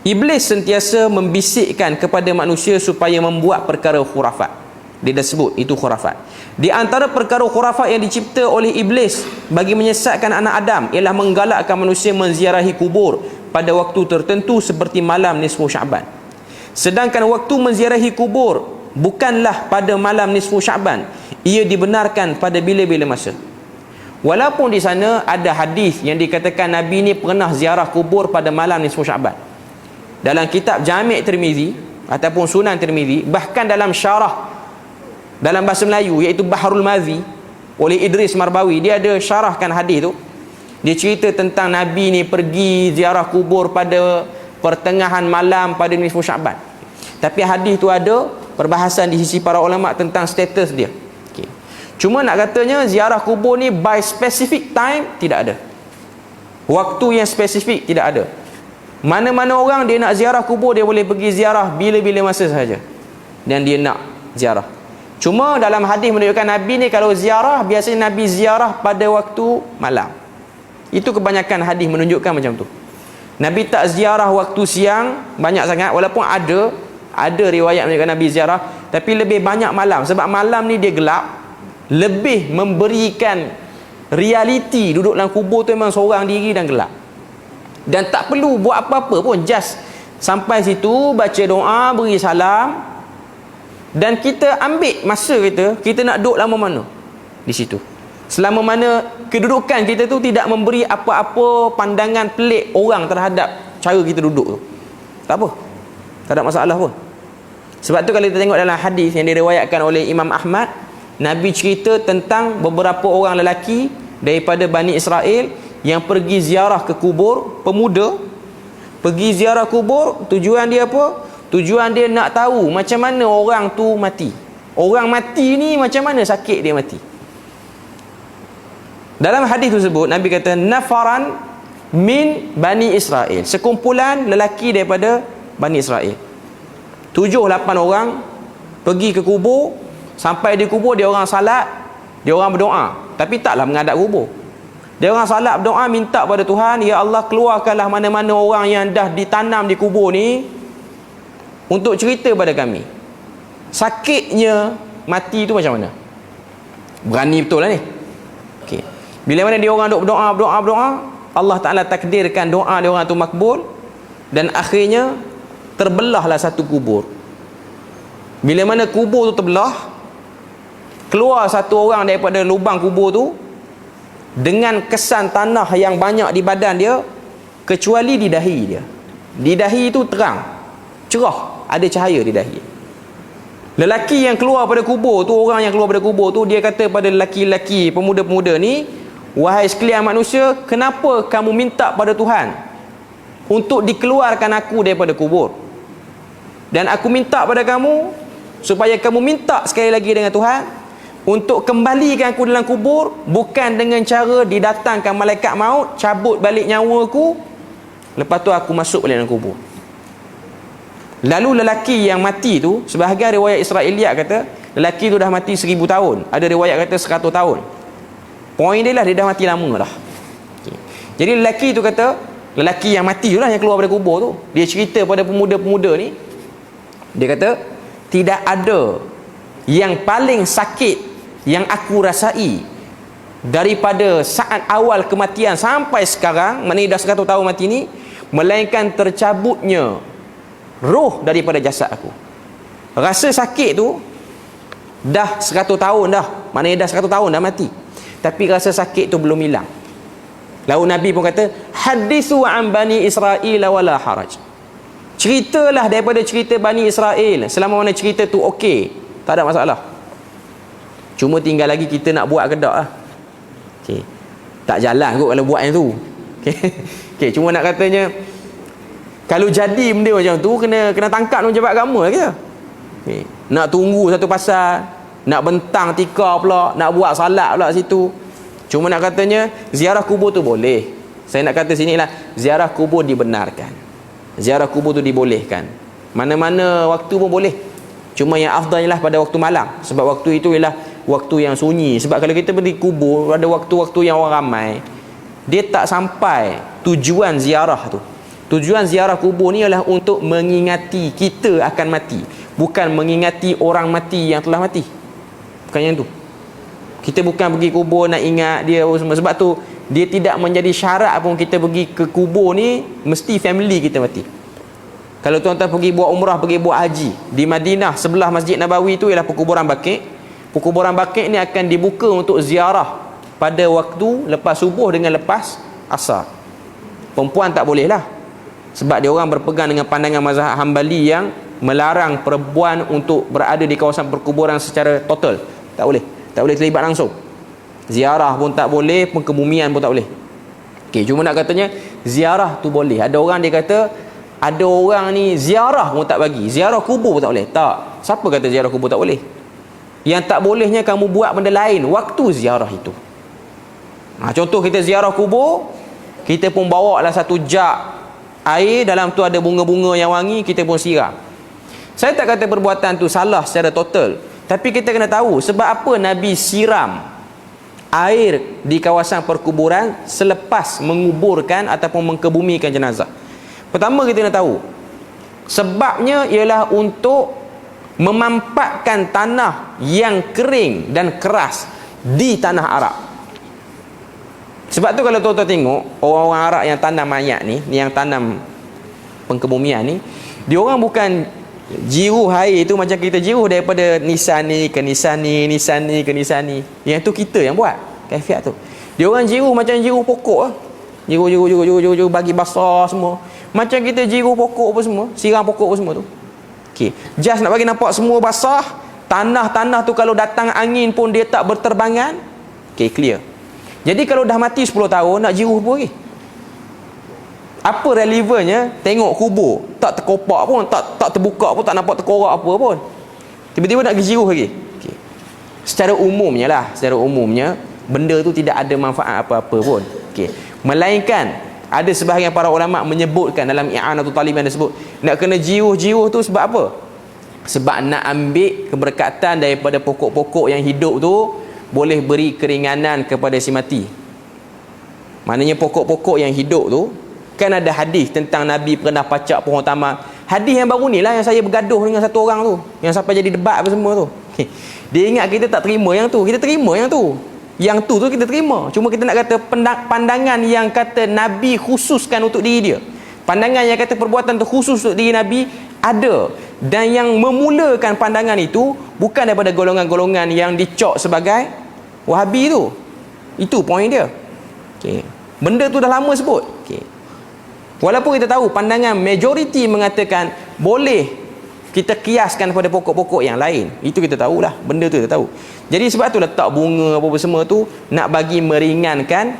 Iblis sentiasa membisikkan kepada manusia supaya membuat perkara khurafat. Dia dah sebut itu khurafat. Di antara perkara khurafat yang dicipta oleh iblis bagi menyesatkan anak Adam ialah menggalakkan manusia menziarahi kubur pada waktu tertentu seperti malam nisfu Syaban. Sedangkan waktu menziarahi kubur bukanlah pada malam nisfu Syaban, ia dibenarkan pada bila-bila masa. Walaupun di sana ada hadis yang dikatakan Nabi ni pernah ziarah kubur pada malam nisfu Syaban. Dalam kitab Jami' Tirmizi ataupun Sunan Tirmizi, bahkan dalam syarah dalam bahasa Melayu iaitu Bahrul Mazi oleh Idris Marbawi, dia ada syarahkan hadis tu. Dia cerita tentang Nabi ni pergi ziarah kubur pada pertengahan malam pada nisfu Syaban. Tapi hadis tu ada perbahasan di sisi para ulama tentang status dia. Okay. Cuma nak katanya ziarah kubur ni by specific time tidak ada. Waktu yang spesifik tidak ada. Mana-mana orang dia nak ziarah kubur, dia boleh pergi ziarah bila-bila masa sahaja dan dia nak ziarah. Cuma dalam hadis menunjukkan Nabi ni kalau ziarah, biasanya Nabi ziarah pada waktu malam. Itu kebanyakan hadis menunjukkan macam tu. Nabi tak ziarah waktu siang banyak sangat, walaupun ada riwayat menunjukkan Nabi ziarah, tapi lebih banyak malam. Sebab malam ni dia gelap, lebih memberikan realiti duduk dalam kubur tu memang seorang diri dan gelap. Dan tak perlu buat apa-apa pun, just sampai situ baca doa, beri salam, dan kita ambil masa kita nak duduk lama mana di situ. Selama mana kedudukan kita tu tidak memberi apa-apa pandangan pelik orang terhadap cara kita duduk tu, tak apa, tak ada masalah pun. Sebab tu kalau kita tengok dalam hadis yang diriwayatkan oleh Imam Ahmad, Nabi cerita tentang beberapa orang lelaki daripada Bani Israel yang pergi ziarah ke kubur, pemuda pergi ziarah kubur. Tujuan dia apa? Tujuan dia nak tahu macam mana orang tu mati. Orang mati ni macam mana sakit dia mati. Dalam hadis tersebut Nabi kata nafaran min Bani Israel, sekumpulan lelaki daripada Bani Israel. 7-8 orang pergi ke kubur. Sampai di kubur, dia orang salat, dia orang berdoa, tapi taklah menghadap kubur. Dia orang salat berdoa, minta pada Tuhan, ya Allah keluarkanlah mana-mana orang yang dah ditanam di kubur ni untuk cerita pada kami sakitnya mati tu macam mana. Berani betul lah ni. Okay. Bila mana dia orang duk berdoa, Allah Ta'ala takdirkan doa dia orang tu makbul, dan akhirnya terbelahlah satu kubur. Bila mana kubur tu terbelah, keluar satu orang daripada lubang kubur tu dengan kesan tanah yang banyak di badan dia, kecuali di dahi dia. Di dahi itu terang, cerah, ada cahaya di dahi. Lelaki yang keluar pada kubur tu, orang yang keluar pada kubur tu, dia kata pada lelaki-lelaki, pemuda-pemuda ni, wahai sekalian manusia, kenapa kamu minta pada Tuhan untuk dikeluarkan aku daripada kubur? Dan aku minta pada kamu supaya kamu minta sekali lagi dengan Tuhan untuk kembalikan aku dalam kubur, bukan dengan cara didatangkan malaikat maut, cabut balik nyawa aku, lepas tu aku masuk balik dalam kubur. Lalu lelaki yang mati tu, sebahagian riwayat Israeliat kata lelaki tu dah mati 1000 tahun, ada riwayat kata 100 tahun. Poin dia lah, dia dah mati lama dah. Okay. Jadi lelaki tu kata, lelaki yang mati tu lah yang keluar dari kubur tu, dia cerita pada pemuda-pemuda ni, dia kata tidak ada yang paling sakit yang aku rasai daripada saat awal kematian sampai sekarang, maknanya dah 100 tahun mati ni, melainkan tercabutnya roh daripada jasad aku. Rasa sakit tu dah 100 tahun dah, maknanya dah 100 tahun dah mati, tapi rasa sakit tu belum hilang. Lalu Nabi pun kata hadithu an Bani Israel wala haraj, ceritalah daripada cerita Bani Israel selama mana cerita tu okey, tak ada masalah. Cuma tinggal lagi kita nak buat ke tak lah. Okay. Tak jalan kot kalau buat yang tu. Okay. Okay. Cuma nak katanya kalau jadi benda macam tu, kena tangkap dengan pejabat agama lah kita. Okay. Nak tunggu satu pasal, nak bentang tikar pula, nak buat salat pula situ. Cuma nak katanya ziarah kubur tu boleh. Saya nak kata sini lah, ziarah kubur dibenarkan, ziarah kubur tu dibolehkan, mana-mana waktu pun boleh. Cuma yang afdal ialah pada waktu malam, sebab waktu itu ialah waktu yang sunyi. Sebab kalau kita pergi kubur pada waktu-waktu yang orang ramai, dia tak sampai tujuan ziarah tu. Tujuan ziarah kubur ni adalah untuk mengingati kita akan mati, bukan mengingati orang mati yang telah mati. Bukan yang tu. Kita bukan pergi kubur nak ingat dia semua. Sebab tu dia tidak menjadi syarat pun kita pergi ke kubur ni mesti family kita mati. Kalau tuan-tuan pergi buat umrah, pergi buat haji di Madinah, sebelah Masjid Nabawi tu ialah perkuburan Baqi'. Perkuburan Baqi' ni akan dibuka untuk ziarah pada waktu lepas subuh dengan lepas asar. Perempuan tak boleh lah, sebab dia orang berpegang dengan pandangan mazhab Hambali yang melarang perempuan untuk berada di kawasan perkuburan secara total. Tak boleh, tak boleh terlibat langsung. Ziarah pun tak boleh, pengkebumian pun tak boleh. Okey, cuma nak katanya ziarah tu boleh. Ada orang dia kata, ada orang ni ziarah pun tak bagi, ziarah kubur pun tak boleh. Tak, siapa kata ziarah kubur tak boleh? Yang tak bolehnya kamu buat benda lain waktu ziarah itu. Contoh kita ziarah kubur, kita pun bawa lah satu jug air, dalam tu ada bunga-bunga yang wangi, kita pun siram. Saya tak kata perbuatan tu salah secara total, tapi kita kena tahu sebab apa Nabi siram air di kawasan perkuburan selepas menguburkan ataupun mengkebumikan jenazah. Pertama kita kena tahu sebabnya ialah untuk memampatkan tanah yang kering dan keras di tanah Arab. Sebab tu kalau tuan-tuan tengok orang-orang Arab yang tanam mayat ni, yang tanam pengkebumian ni, dia orang bukan jiruh air tu macam kita jiruh daripada nisan ni ke nisan ni, nisan ni ke nisan ni. Yang tu kita yang buat kaifiat tu. Dia orang jiruh macam jiruh pokok lah. Jiruh bagi basah semua. Macam kita jiruh pokok apa semua, siram pokok apa semua tu. Okey, just nak bagi nampak semua basah, tanah-tanah tu kalau datang angin pun dia tak berterbangan. Okey, clear. Jadi kalau dah mati 10 tahun nak jiruh apa lagi? Apa relevannya tengok kubur tak terkopak pun, tak terbuka pun, tak nampak terkorak apa pun, tiba-tiba nak pergi jiruh lagi? Okay. Secara umumnya benda tu tidak ada manfaat apa-apa pun. Okay. Melainkan ada sebahagian para ulama menyebutkan dalam I'anatul Talibin disebut nak kena jiruh tu sebab apa? Sebab nak ambil keberkatan daripada pokok-pokok yang hidup tu, boleh beri keringanan kepada si mati. Maknanya pokok-pokok yang hidup tu, kan ada hadis tentang Nabi pernah pacak pohon tamar. Hadis yang baru ni lah yang saya bergaduh dengan satu orang tu, yang sampai jadi debat apa semua tu. Dia ingat kita tak terima yang tu, kita terima yang tu. Yang tu kita terima. Cuma kita nak kata pandangan yang kata Nabi khususkan untuk diri dia, pandangan yang kata perbuatan tu khusus untuk diri Nabi ada. Dan yang memulakan pandangan itu bukan daripada golongan-golongan yang dicok sebagai Wahabi tu. Itu poin dia. Okay. Benda tu dah lama sebut. Okay. Walaupun kita tahu pandangan majoriti mengatakan boleh kita kiaskan pada pokok-pokok yang lain. Itu kita tahulah. Benda tu kita tahu. Jadi sebab tu letak bunga apa semua tu nak bagi meringankan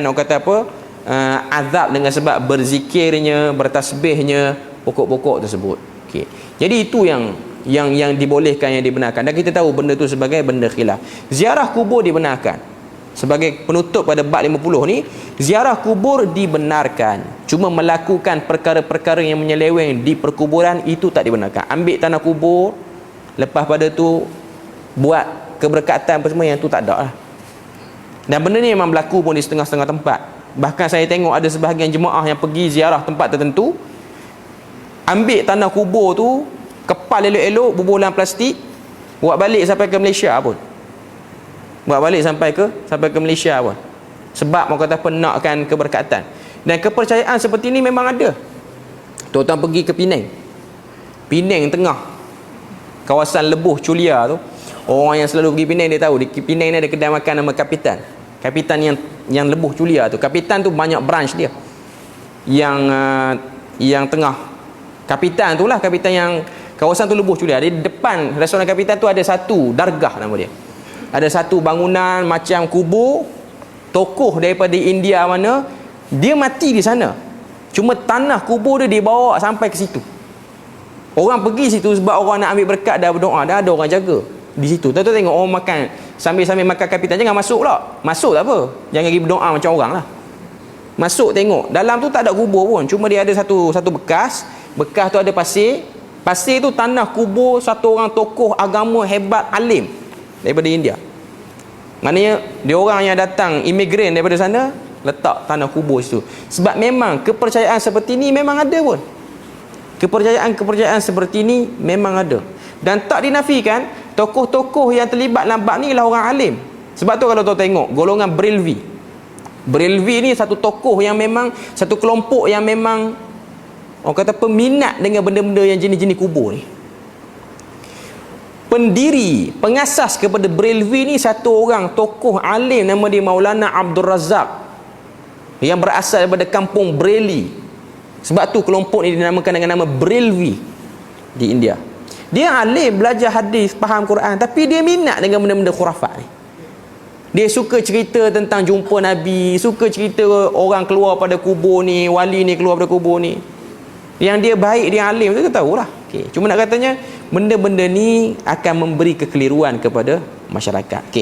orang kata apa, azab dengan sebab berzikirnya, bertasbihnya pokok-pokok tersebut. Okay. Jadi itu yang dibolehkan, yang dibenarkan. Dan kita tahu benda tu sebagai benda khilaf. Ziarah kubur dibenarkan. Sebagai penutup pada bab 50 ni, ziarah kubur dibenarkan. Cuma melakukan perkara-perkara yang menyeleweng di perkuburan itu tak dibenarkan. Ambil tanah kubur, lepas pada tu buat keberkatan apa semua, yang tu tak ada lah. Dan benda ni memang berlaku pun di setengah-setengah tempat. Bahkan saya tengok ada sebahagian jemaah yang pergi ziarah tempat tertentu, ambil tanah kubur tu, kepal elok-elok, bubur dalam plastik, buat balik sampai ke Malaysia pun. Buat balik sampai ke Malaysia pun. Sebab orang kata apa, nakkan keberkatan. Dan kepercayaan seperti ni memang ada. Tuan-tuan pergi ke Penang tengah, kawasan Lebuh Culia tu. Orang yang selalu pergi Penang dia tahu, di Penang ni ada kedai makan nama Kapitan yang Lebuh Culia tu. Kapitan tu banyak branch dia. Yang tengah Kapitan tu lah, Kapitan yang kawasan tu Lebuh Culia. Di depan restoran Kapitan tu ada satu dargah nama dia. Ada satu bangunan macam kubur, tokoh daripada India mana, dia mati di sana. Cuma tanah kubur dia dibawa sampai ke situ. Orang pergi situ sebab orang nak ambil berkat dan berdoa, dan ada orang jaga di situ. Tuan-tuan tengok orang makan, sambil-sambil makan Kapitan, jangan masuk lah. Masuk tak apa, jangan pergi berdoa macam orang lah. Masuk tengok, dalam tu tak ada kubur pun, cuma dia ada satu bekas tu ada pasir tu tanah kubur satu orang tokoh agama hebat, alim daripada India. Maknanya dia orang yang datang imigran daripada sana, letak tanah kubur situ. Sebab memang kepercayaan seperti ni memang ada pun. Kepercayaan seperti ni memang ada. Dan tak dinafikan, tokoh-tokoh yang terlibat dalam bab ni lah orang alim. Sebab tu kalau tuan tengok golongan Brelvi ni satu tokoh yang memang, satu kelompok yang memang orang kata peminat dengan benda-benda yang jenis-jenis kubur ni. Pendiri, pengasas kepada Brelvi ni satu orang tokoh alim nama dia Maulana Abdul Razak yang berasal daripada kampung Breli. Sebab tu kelompok ni dinamakan dengan nama Brelvi di India. Dia alim, belajar hadis, faham Quran, tapi dia minat dengan benda-benda khurafat ni. Dia suka cerita tentang jumpa Nabi, suka cerita orang keluar pada kubur ni, wali ni keluar pada kubur ni. Yang dia baik, dia alim, tu kita tahulah. Okay. Cuma nak katanya benda-benda ni akan memberi kekeliruan kepada masyarakat. Okey.